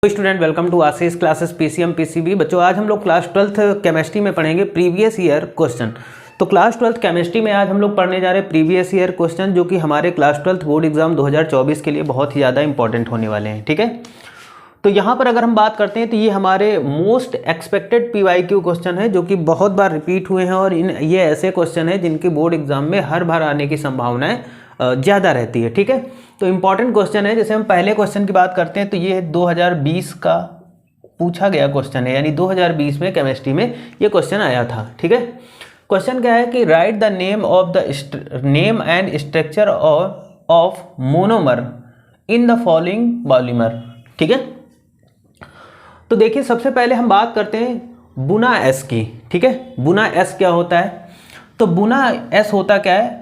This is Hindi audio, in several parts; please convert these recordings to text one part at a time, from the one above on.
Student welcome to Ashish classes PCM PCB. बच्चों आज हम लोग क्लास 12th केमिस्ट्री में पढ़ेंगे प्रीवियस ईयर क्वेश्चन। तो क्लास 12th केमिस्ट्री में आज हम लोग पढ़ने जा रहे हैं प्रीवियस ईयर क्वेश्चन, जो कि हमारे क्लास 12th बोर्ड एग्जाम 2024 के लिए बहुत ही ज़्यादा इंपॉर्टेंट होने वाले हैं। ठीक है, तो यहाँ पर अगर हम बात करते हैं तो ये हमारे मोस्ट एक्सपेक्टेड पीवाईक्यू क्वेश्चन है, जो कि बहुत बार रिपीट हुए हैं और ये ऐसे क्वेश्चन है जिनके बोर्ड एग्जाम में हर बार आने की संभावनाएं ज़्यादा रहती है। ठीक है, तो इंपॉर्टेंट क्वेश्चन है। जैसे हम पहले क्वेश्चन की बात करते हैं तो ये 2020 का पूछा गया क्वेश्चन है, यानी 2020 में केमिस्ट्री में ये क्वेश्चन आया था। ठीक है, क्वेश्चन क्या है कि right the name of the name and structure of monomer in the following polymer. ठीक है, तो देखिए सबसे पहले हम बात करते हैं बुना एस की। ठीक है, बुना एस क्या होता है? तो बुना एस होता क्या है?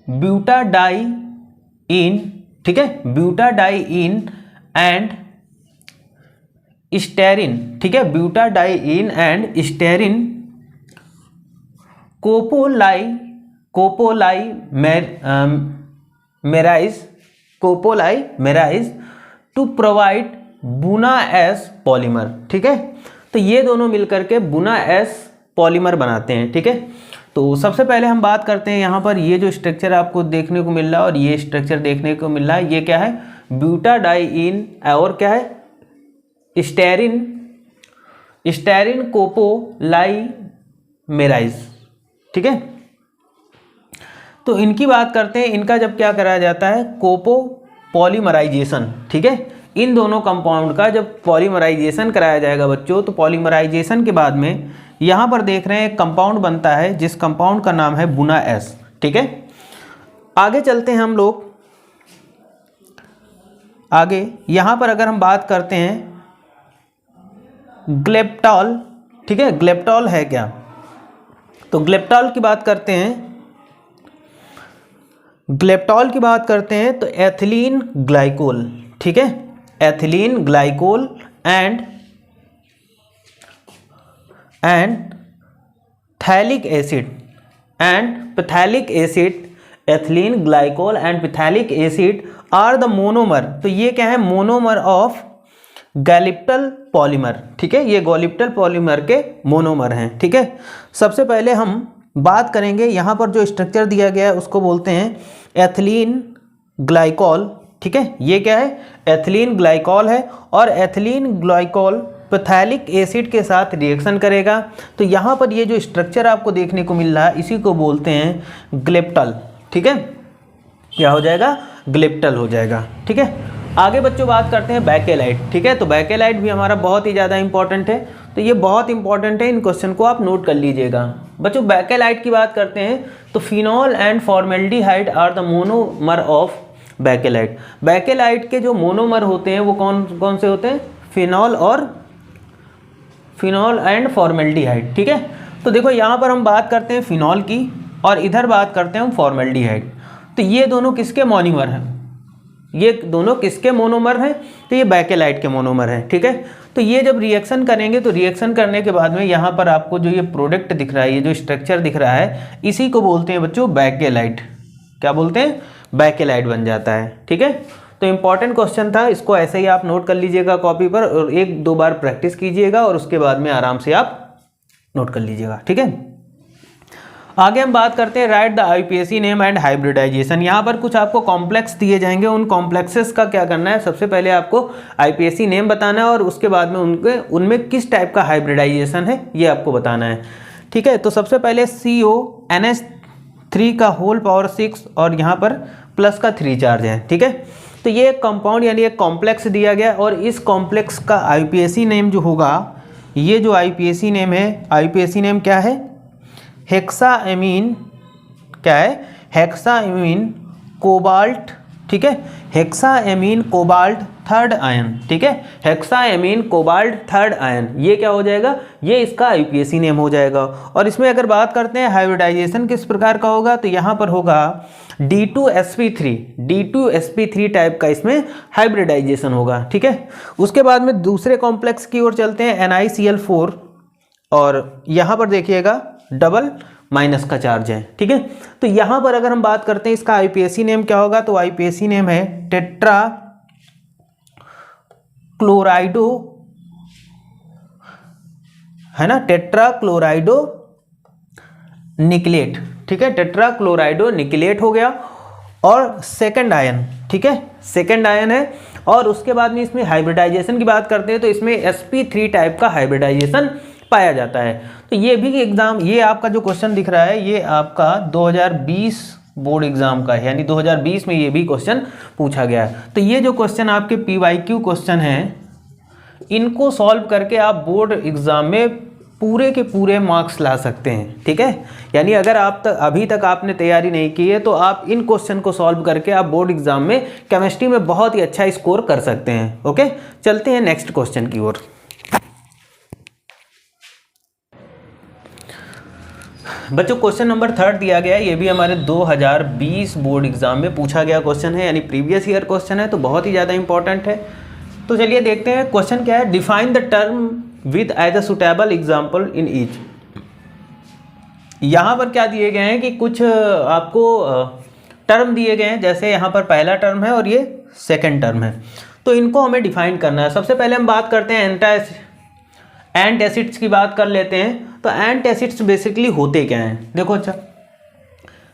ब्यूटाडाइइन। ठीक है, ब्यूटाडाइइन एंड स्टेरिन। ठीक है, ब्यूटाडाइइन एंड स्टेरिन कोपोलाइमेराइज टू प्रोवाइड बुना एस पॉलीमर। ठीक है, तो ये दोनों मिलकर के बुना एस पॉलीमर बनाते हैं। ठीक है, तो सबसे पहले हम बात करते हैं यहाँ पर ये जो स्ट्रक्चर आपको देखने को मिल रहा है और ये स्ट्रक्चर देखने को मिल रहा है, ये क्या है? ब्यूटाडाइइन और क्या है? स्टेरिन कोपोलाइमेराइज। ठीक है, तो इनकी बात करते हैं। इनका जब क्या कराया जाता है? पॉलीमराइजेशन। ठीक है, इन दोनों कंपाउंड का जब पॉलीमराइजेशन कराया जाएगा बच्चों, तो पॉलीमराइजेशन के बाद में यहाँ पर देख रहे हैं कंपाउंड बनता है, जिस कंपाउंड का नाम है बुना एस। ठीक है, आगे चलते हैं हम लोग आगे। यहाँ पर अगर हम बात करते हैं ग्लेप्टॉल। ठीक है, ग्लेप्टॉल है क्या? तो ग्लेप्टॉल की बात करते हैं। ग्लेप्टॉल की बात करते हैं तो एथिलीन ग्लाइकोल। ठीक है, ethylene glycol and phthalic acid and phthalic acid, ethylene glycol and phthalic acid are the monomer. तो ये क्या है? Monomer of glyptal polymer. ठीक है, ये गैलिप्टल पॉलीमर के मोनोमर हैं। ठीक है, सबसे पहले हम बात करेंगे, यहाँ पर जो स्ट्रक्चर दिया गया है उसको बोलते हैं एथिलीन ग्लाइकोल। ठीक है, ये क्या है? एथिलीन ग्लाइकोल है और एथिलीन ग्लाइकोल पैथेलिक एसिड के साथ रिएक्शन करेगा। तो यहाँ पर ये जो स्ट्रक्चर आपको देखने को मिल रहा है, इसी को बोलते हैं ग्लेप्टल। ठीक है, क्या हो जाएगा? ग्लेप्टल हो जाएगा। ठीक है, आगे बच्चों बात करते हैं बैकेलाइट। ठीक है, तो बैकेलाइट भी हमारा बहुत ही ज़्यादा इंपॉर्टेंट है, तो ये बहुत इंपॉर्टेंट है, इन क्वेश्चन को आप नोट कर लीजिएगा। बच्चों बैकेलाइट की बात करते हैं तो phenol and formaldehyde are the monomer of bakelite. Bakelite के जो मोनोमर होते हैं वो कौन कौन से होते हैं? Phenol and formaldehyde. ठीक है, तो देखो यहाँ पर हम बात करते हैं फिनॉल की और इधर बात करते हैं हम फॉर्मेल्डिहाइड। तो ये दोनों किसके मोनोमर हैं? ये दोनों किसके मोनोमर हैं? तो ये बैकेलाइट के मोनोमर हैं। ठीक है, तो ये जब रिएक्शन करेंगे तो रिएक्शन करने के बाद में यहाँ पर आपको जो ये प्रोडक्ट दिख रहा है, ये जो स्ट्रक्चर दिख रहा है, इसी को बोलते हैं बच्चों बैकेलाइट। क्या बोलते हैं? बैकेलाइट बन जाता है। ठीक है, तो इंपॉर्टेंट क्वेश्चन था, इसको ऐसे ही आप नोट कर लीजिएगा कॉपी पर और एक दो बार प्रैक्टिस कीजिएगा और उसके बाद में आराम से आप नोट कर लीजिएगा। ठीक है, आगे हम बात करते हैं right the IUPAC name and hybridisation. यहाँ पर कुछ आपको कॉम्प्लेक्स दिए जाएंगे, उन कॉम्प्लेक्सेस का क्या करना है? सबसे पहले आपको आईपीएसी नेम बताना है और उसके बाद में उनमें किस टाइप का हाइब्रिडाइजेशन है ये आपको बताना है। ठीक है, तो सबसे पहले CONH3 का होल पावर 6 और यहाँ पर प्लस का 3 चार्ज है। ठीक है, तो ये एक कंपाउंड यानी एक कॉम्प्लेक्स दिया गया और इस कॉम्प्लेक्स का आईपीएसी नेम जो होगा, ये जो आईपीएसी नेम है, आईपीएसी नेम क्या है? हेक्साएमीन। क्या है? हेक्साएमीन कोबाल्ट। ठीक है, हेक्साएमीन कोबाल्ट थर्ड आयन। ठीक है, हेक्साएमीन कोबाल्ट थर्ड आयन, ये क्या हो जाएगा? ये इसका आईपीएसी नेम हो जाएगा। और इसमें अगर बात करते हैं हाइब्रिडाइजेशन किस प्रकार का होगा, तो यहाँ पर होगा D2sp3 टाइप का इसमें हाइब्रिडाइजेशन होगा। ठीक है, उसके बाद में दूसरे कॉम्प्लेक्स की ओर चलते हैं NiCl4 और यहाँ पर देखिएगा डबल माइनस का चार्ज है, ठीक है। तो यहाँ पर अगर हम बात करते हैं इसका आईपीएसी नेम क्या होगा, तो आईपीएसी नेम है टेट्रा क्लोराइडो, है ना, टेट्राक्लोराइडो निकलेट, ठीक है, टेट्राक्लोराइडो निकलेट हो गया। और सेकंड आयन, ठीक है, सेकंड आयन है। और उसके बाद में इसमें हाइब्रिडाइजेशन की बात करते हैं तो इसमें sp3 टाइप का हाइब्रिडाइजेशन पाया जाता है। तो ये भी एग्जाम, ये आपका जो क्वेश्चन दिख रहा है ये आपका 2020 बोर्ड एग्जाम का है, यानी 2020 में ये भी क्वेश्चन पूछा गया है। तो ये जो क्वेश्चन आपके PYQ क्वेश्चन हैं, इनको सॉल्व करके आप बोर्ड एग्जाम में पूरे के पूरे मार्क्स ला सकते हैं, ठीक है। यानी अगर आप अभी तक आपने तैयारी नहीं की है तो आप इन क्वेश्चन को सॉल्व करके आप बोर्ड एग्जाम में केमिस्ट्री में बहुत ही अच्छा स्कोर कर सकते हैं। ओके, चलते हैं नेक्स्ट क्वेश्चन की ओर। बच्चों क्वेश्चन नंबर 3 दिया गया है, ये भी हमारे 2020 बोर्ड एग्जाम में पूछा गया क्वेश्चन है, यानी प्रीवियस ईयर क्वेश्चन है, तो बहुत ही ज़्यादा इंपॉर्टेंट है। तो चलिए देखते हैं क्वेश्चन क्या है। Define the term with as a suitable example in each. यहाँ पर क्या दिए गए हैं कि कुछ आपको टर्म दिए गए हैं, जैसे यहाँ पर पहला टर्म है और ये सेकंड टर्म है, तो इनको हमें डिफाइन करना है। सबसे पहले हम बात करते हैं एंटासिड्स की बात कर लेते हैं। तो एंटासिड्स बेसिकली होते क्या हैं, देखो अच्छा,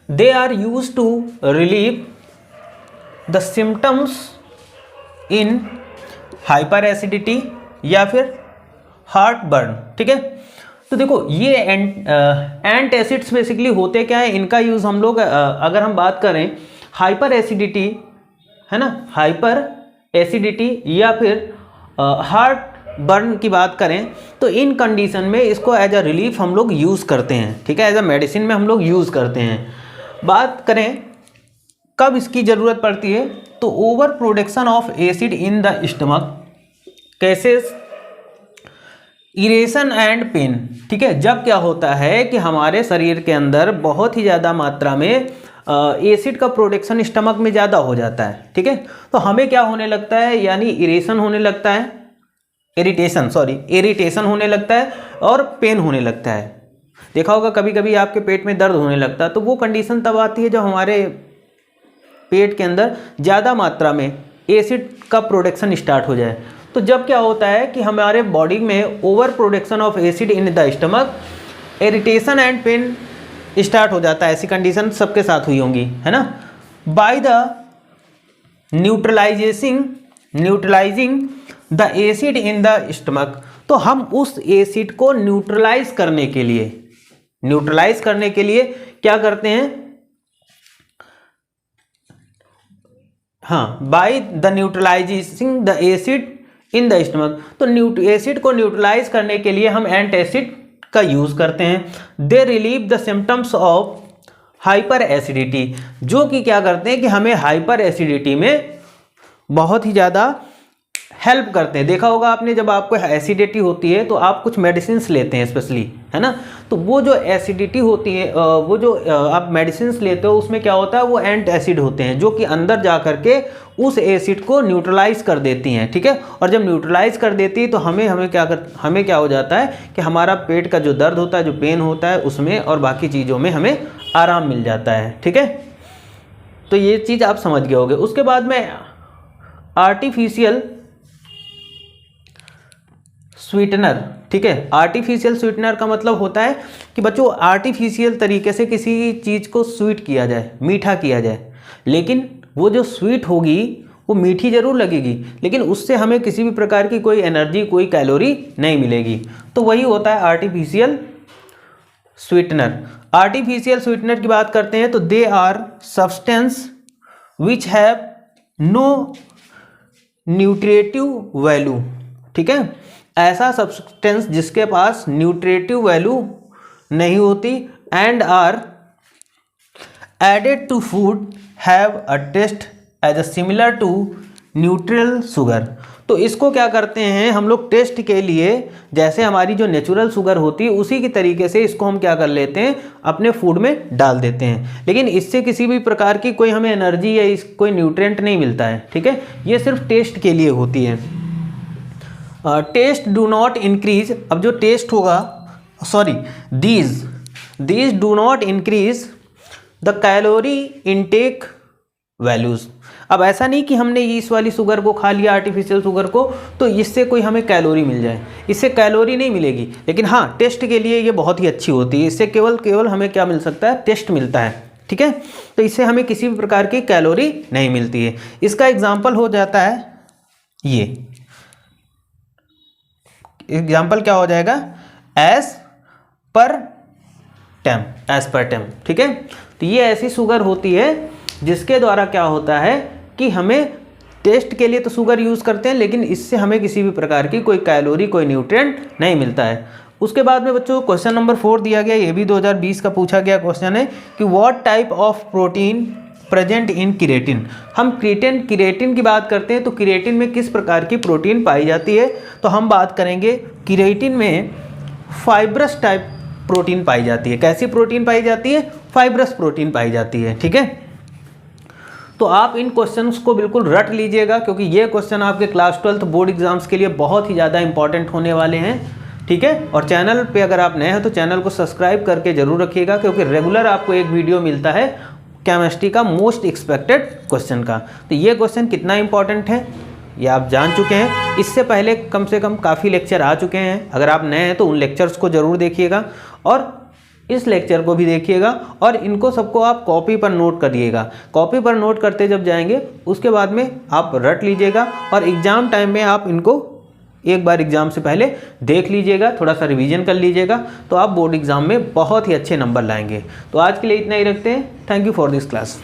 they are use to relieve the symptoms in hyper acidity या फिर हार्ट बर्न, ठीक है। तो देखो ये एंटासिड्स बेसिकली होते क्या है, इनका यूज़ हम लोग अगर हम बात करें हाइपर एसिडिटी, है ना, हाइपर एसिडिटी या फिर हार्ट बर्न की बात करें तो इन कंडीशन में इसको एज अ रिलीफ हम लोग यूज़ करते हैं, ठीक है, एज अ मेडिसिन में हम लोग यूज़ करते हैं। बात करें कब इसकी ज़रूरत पड़ती है, तो over production of acid in the stomach cases irritation and pain, ठीक है। जब क्या होता है कि हमारे शरीर के अंदर बहुत ही ज़्यादा मात्रा में एसिड का प्रोडक्शन स्टमक में ज़्यादा हो जाता है, ठीक है, तो हमें क्या होने लगता है, यानी इरेशन होने लगता है, इरिटेशन होने लगता है और पेन होने लगता है। देखा होगा कभी कभी आपके पेट में दर्द होने लगता है, तो वो कंडीशन तब आती है जब हमारे पेट के अंदर ज़्यादा मात्रा में एसिड का प्रोडक्शन स्टार्ट हो जाए। तो जब क्या होता है कि हमारे बॉडी में over production of acid in the stomach, irritation and pain start हो जाता है। ऐसी कंडीशन सबके साथ हुई होंगी, है ना। Bye the neutralizing the acid in the stomach, तो हम उस एसिड को न्यूट्रलाइज करने के लिए क्या करते हैं, हाँ, by the neutralizing the acid in the stomach, तो एसिड को न्यूट्रलाइज करने के लिए हम एंटासिड का यूज़ करते हैं। They relieve the symptoms of hyper acidity, जो कि क्या करते हैं कि हमें हाइपर एसिडिटी में बहुत ही ज़्यादा हेल्प करते हैं। देखा होगा आपने, जब आपको एसिडिटी होती है तो आप कुछ मेडिसिन लेते हैं स्पेशली, है ना, तो वो जो एसिडिटी होती है, वो जो आप मेडिसिन लेते हो उसमें क्या होता है, वो एंट एसिड होते हैं जो कि अंदर जा करके उस एसिड को न्यूट्रलाइज कर देती हैं, ठीक है। और जब न्यूट्रलाइज कर देती है तो हमें क्या हो जाता है कि हमारा पेट का जो दर्द होता है, जो पेन होता है, उसमें और बाकी चीज़ों में हमें आराम मिल जाता है, ठीक है। तो ये चीज़ आप समझ गए होंगे। उसके बाद में आर्टिफिशियल स्वीटनर, ठीक है। आर्टिफिशियल स्वीटनर का मतलब होता है कि बच्चों आर्टिफिशियल तरीके से किसी चीज़ को स्वीट किया जाए, मीठा किया जाए, लेकिन वो जो स्वीट होगी वो मीठी ज़रूर लगेगी, लेकिन उससे हमें किसी भी प्रकार की कोई एनर्जी, कोई कैलोरी नहीं मिलेगी। तो वही होता है आर्टिफिशियल स्वीटनर। आर्टिफिशियल स्वीटनर की बात करते हैं तो they are substance which have no nutritive value, ठीक है। ऐसा सब्सटेंस जिसके पास न्यूट्रिटिव वैल्यू नहीं होती, and are added to food have a taste as a similar to neutral sugar. तो इसको क्या करते हैं हम लोग टेस्ट के लिए, जैसे हमारी जो नेचुरल शुगर होती है उसी की तरीके से इसको हम क्या कर लेते हैं, अपने फूड में डाल देते हैं, लेकिन इससे किसी भी प्रकार की कोई हमें एनर्जी या कोई न्यूट्रिएंट नहीं मिलता है, ठीक है। ये सिर्फ टेस्ट के लिए होती है। टेस्ट डू नॉट इंक्रीज, अब जो टेस्ट होगा, sorry, these do not increase the calorie intake values. अब ऐसा नहीं कि हमने इस वाली शुगर को खा लिया, आर्टिफिशियल शुगर को, तो इससे कोई हमें कैलोरी मिल जाए, इससे कैलोरी नहीं मिलेगी। लेकिन हाँ, टेस्ट के लिए ये बहुत ही अच्छी होती है, इससे केवल हमें क्या मिल सकता है, टेस्ट मिलता है, ठीक है। तो इससे हमें किसी भी प्रकार की कैलोरी नहीं मिलती है। इसका एग्जाम्पल हो जाता है ये, एग्जाम्पल क्या हो जाएगा, एज पर टेम, ठीक है। तो ये ऐसी शुगर होती है जिसके द्वारा क्या होता है कि हमें टेस्ट के लिए तो शुगर यूज़ करते हैं, लेकिन इससे हमें किसी भी प्रकार की कोई कैलोरी, कोई न्यूट्रिएंट नहीं मिलता है। उसके बाद में बच्चों क्वेश्चन नंबर 4 दिया गया, ये भी 2020 का पूछा गया क्वेश्चन है कि what type of protein present in creatine. हम क्रिएटिन की बात करते हैं तो क्रिएटिन में किस प्रकार की प्रोटीन पाई जाती है, तो हम बात करेंगे क्रिएटिन में फाइब्रस टाइप प्रोटीन पाई जाती है। कैसी प्रोटीन पाई जाती है, फाइब्रस प्रोटीन पाई जाती है, ठीक है। तो आप इन क्वेश्चंस को बिल्कुल रट लीजिएगा, क्योंकि ये क्वेश्चन आपके क्लास 12 बोर्ड एग्जाम्स के लिए बहुत ही ज़्यादा इंपॉर्टेंट होने वाले हैं, ठीक है। और चैनल पे अगर आप नए हैं तो चैनल को सब्सक्राइब करके जरूर रखिएगा, क्योंकि रेगुलर आपको एक वीडियो मिलता है केमिस्ट्री का मोस्ट एक्सपेक्टेड क्वेश्चन का। तो ये क्वेश्चन कितना इंपॉर्टेंट है ये आप जान चुके हैं। इससे पहले कम से कम काफ़ी लेक्चर आ चुके हैं, अगर आप नए हैं तो उन लेक्चर्स को ज़रूर देखिएगा और इस लेक्चर को भी देखिएगा, और इनको सबको आप कॉपी पर नोट करिएगा। कॉपी पर नोट करते जब जाएंगे उसके बाद में आप रट लीजिएगा, और एग्ज़ाम टाइम में आप इनको एक बार एग्ज़ाम से पहले देख लीजिएगा, थोड़ा सा रिवीजन कर लीजिएगा, तो आप बोर्ड एग्ज़ाम में बहुत ही अच्छे नंबर लाएंगे। तो आज के लिए इतना ही रखते हैं। Thank you for this class.